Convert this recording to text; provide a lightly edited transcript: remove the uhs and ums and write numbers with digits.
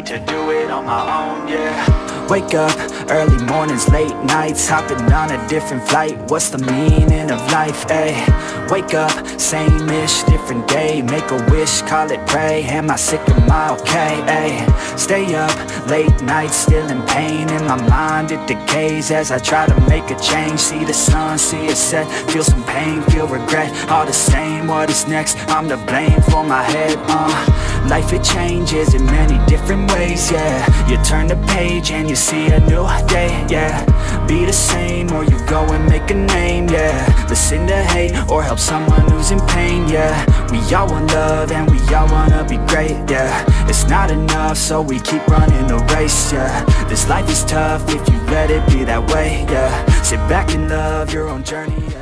need to do it on my own, yeah. Wake up, early mornings, late nights, hopping on a different flight. What's the meaning of life, ayy? Wake up, same-ish, different day. Make a wish, call it pray. Am I sick, am I okay, ayy? Stay up, late nights, still in pain. In my mind it decays as I try to make a change. See the sun, see it set, feel some pain, feel regret. All the same, what is next? I'm to blame for my head, Life it changes in many different ways, yeah. You turn the page and you see a new day, yeah. Be the same or you go and make a name, yeah. Listen to hate or help someone who's in pain, yeah. We all want love and we all wanna be great, yeah. It's not enough so we keep running the race, yeah. This life is tough if you let it be that way, yeah. Sit back and love your own journey.